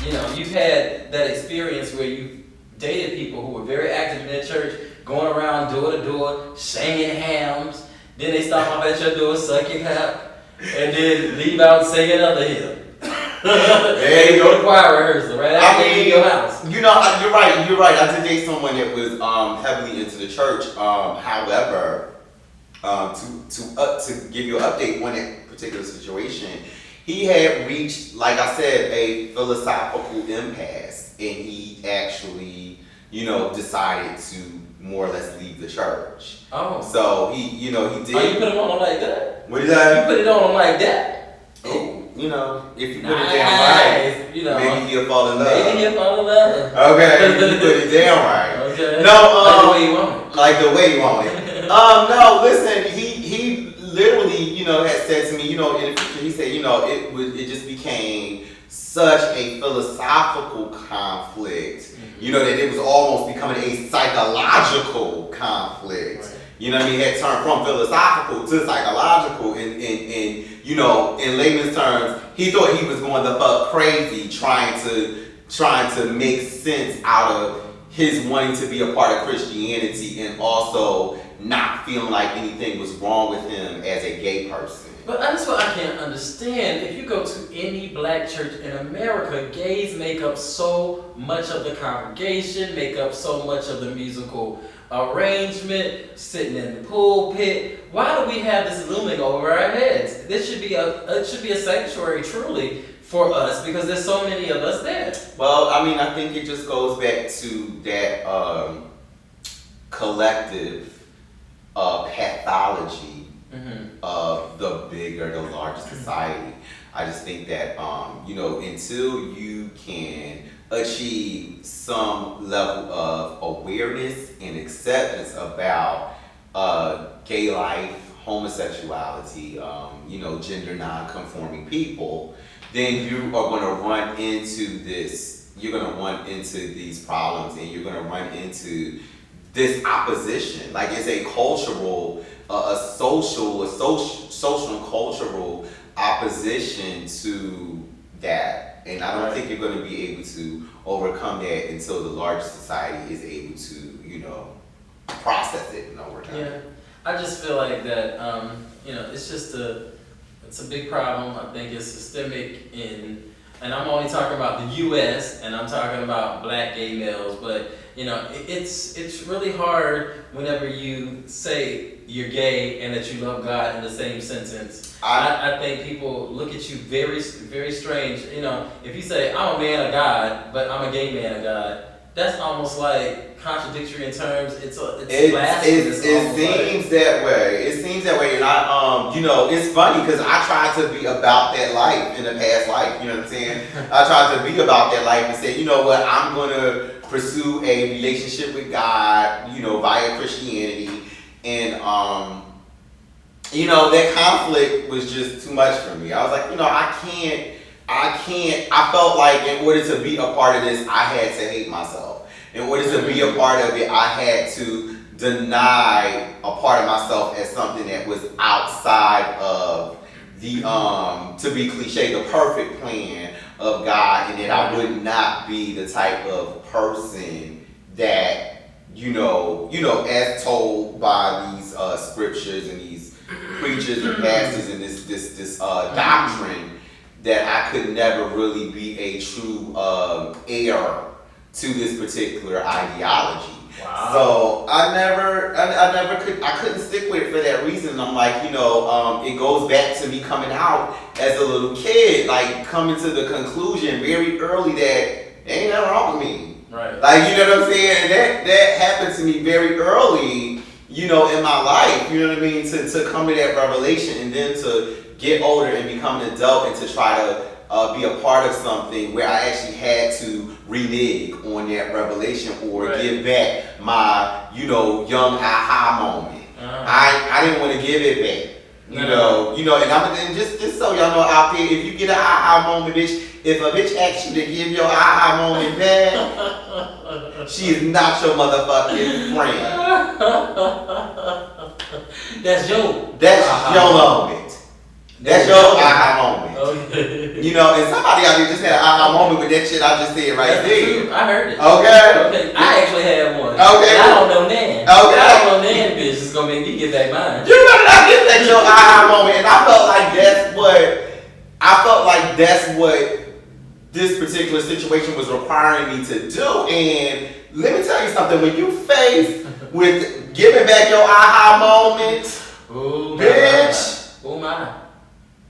you've had that experience where you dated people who were very active in their church, going around door to door, singing hymns. Then they stop off at your door, suck your cap, and then leave out singing other hymns. And you go to choir rehearsal right after you leave your house. You're right. I did date someone that was heavily into the church. However, to give you an update on that particular situation, he had reached, like I said, a philosophical impasse, and he actually, decided to more or less leave the church. Oh. So he did. Oh, you put it on like that? What is that? You put it on like that? Oh. If you put it down right, maybe he'll fall in love. Maybe he'll fall in love. Okay, if you put it down right. Okay. No, like the way you want it. Like the way you want it. No, listen, he literally, had said to me, in the future, he said, it just became such a philosophical conflict, that it was almost becoming a psychological conflict. Right. He had turned from philosophical to psychological, and in layman's terms, he thought he was going the fuck crazy trying to make sense out of his wanting to be a part of Christianity and also not feeling like anything was wrong with him as a gay person. But that's what I can't understand. If you go to any black church in America, gays make up so much of the congregation, make up so much of the musical arrangement, sitting in the pulpit. Why do we have this looming over our heads? This should be a sanctuary truly for us because there's so many of us there. Well, I think it just goes back to that collective pathology of the larger society. I just think that until you can achieve some level of awareness and acceptance about gay life, homosexuality, gender non-conforming people, then you are going to run into this. You're going to run into these problems, and you're going to run into this opposition. Like it's a cultural, social and cultural opposition to that. And I don't think you're going to be able to overcome that until the larger society is able to, process it and overcome it. Yeah, I just feel like that, it's a big problem. I think it's systemic and I'm only talking about the U.S. and I'm talking about black gay males, but it's really hard whenever you say you're gay and that you love God in the same sentence. I think people look at you very, very strange. If you say I'm a man of God, but I'm a gay man of God, that's almost like contradictory in terms. It's blasphemous. It seems that way. It seems that way, and it's funny because I tried to be about that life in the past life. You know what I'm saying? I tried to be about that life and say, you know what, I'm gonna pursue a relationship with God, via Christianity, and that conflict was just too much for me. I was like, I can't. I felt like in order to be a part of this, I had to hate myself. In order to be a part of it, I had to deny a part of myself as something that was outside of the, to be cliche, the perfect plan of God, and that I would not be the type of person that, as told by these scriptures and these preachers and pastors and this doctrine, that I could never really be a true heir to this particular ideology. Wow. So I couldn't stick with it for that reason. I'm like, it goes back to me coming out as a little kid, like coming to the conclusion very early that ain't nothing wrong with me. Right. Like, you know what I'm saying? That happened to me very early, in my life, you know what I mean? To come to that revelation and then to get older and become an adult and to try to be a part of something where I actually had to renege on that revelation or give back my, young aha moment. I didn't want to give it back. And just so y'all know out there, if you get an aha moment, bitch, if a bitch asks you to give your aha moment back, she is not your motherfucking friend. That's your moment. That's your aha moment. Okay. You know, and somebody out there just had an aha moment with that shit I just said right That's there. true. I heard it. Okay. Okay. I actually had one. Okay. And I don't know Nan. Okay. I don't know Nan, bitch. It's gonna make me get back mine. You better not get that your aha moment, and I felt like that's what this particular situation was requiring me to do. And let me tell you something: when you faced with giving back your aha moment, Ooh, bitch. Oh my.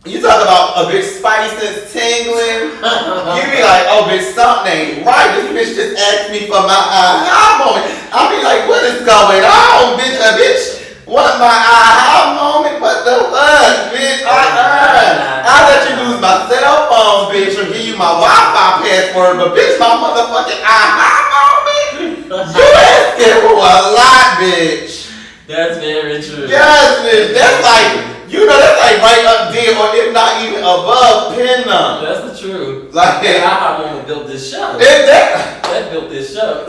You talk about a bitch spidey sense tingling. You be like, oh bitch, something ain't right. This bitch just asked me for my aha moment. I be like, what is going on, bitch? A bitch want my aha moment? What the fuck, bitch? I let you lose my cell phone, bitch, or give you my Wi-Fi password, but bitch, my motherfucking aha moment? You asking for a lot, bitch. That's very true. Yes, bitch. That's like. You know, that's like right up there, or if not even above pin number. That's the truth. Like that aha moment built this show. That built this show.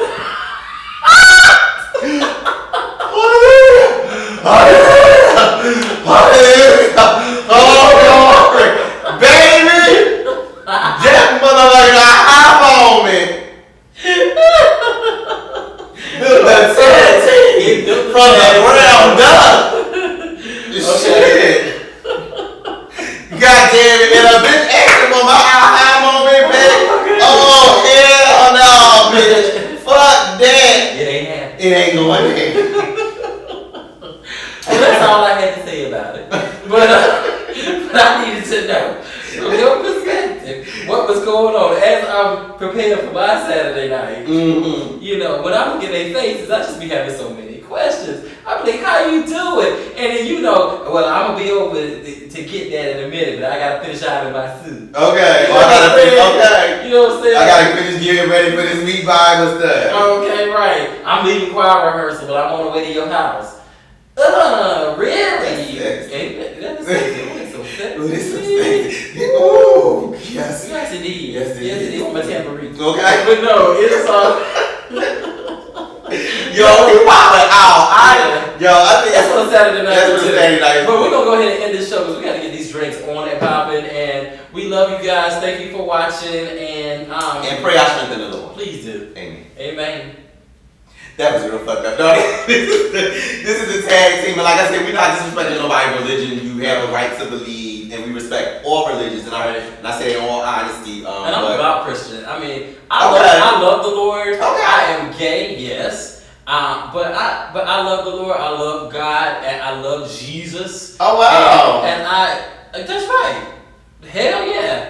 Oh, glory. Baby! That motherfucking aha moment. The TNT from the ground up. Shit. God damn it, and a bitch asking for my aha moment, bitch. Oh, hell no, bitch. Fuck that. It ain't happening. It ain't going in. Well, that's all I had to say about it. But I needed to know from your perspective what was going on as I'm preparing for my Saturday night. Mm-hmm. You know, when I look at their faces, I just be having so many questions. I'm like, how you do it? And then, you know, well, I'm going to be over to get that in a minute, but I got to finish out in my suit. Okay. You know what I'm saying? Okay. You know what I'm saying? I gotta finish getting ready for this week Bible study. Okay, right. I'm leaving choir rehearsal, but I'm on the way to your house. Really? That's Ain't that's sexy. So sexy. Listen, ooh, yes. Yes, indeed. Yes, it is. It's my tambourine. Okay. But no, it's Yo, you wildin' out. I think that's what Saturday night. That's what Saturday night. But we're gonna go ahead and end this show because we gotta get these drinks on and popping. And we love you guys. Thank you for watching. And pray I strengthen the Lord. Please do. Amen. Amen. That was real fucked up. No, this is the tag team, and like I said, we're not disrespecting nobody's religion. You have a right to believe, and we respect all religions. And I say in all honesty, and I'm about Christian. I mean, I love the Lord. Okay. I am gay, yes. But I love the Lord. I love God, and I love Jesus. Oh wow! And that's right. Hell yeah.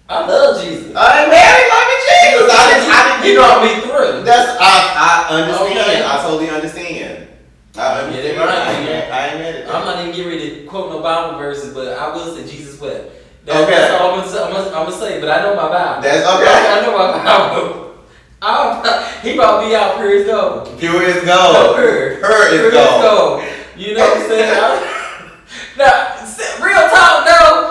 I love Jesus. I married loving Jesus. I didn't. You brought me through. I understand. Okay. I totally understand. I understand. Get it right, I ain't mad at that. I'm not even getting ready to quote no Bible verses, but I will say Jesus wept. Okay. That's all I'm gonna say. But I know my Bible. That's okay. I know my Bible. He brought me out pure as gold. Pure as gold. Pure is gold. You know what I'm saying? Now, real talk though.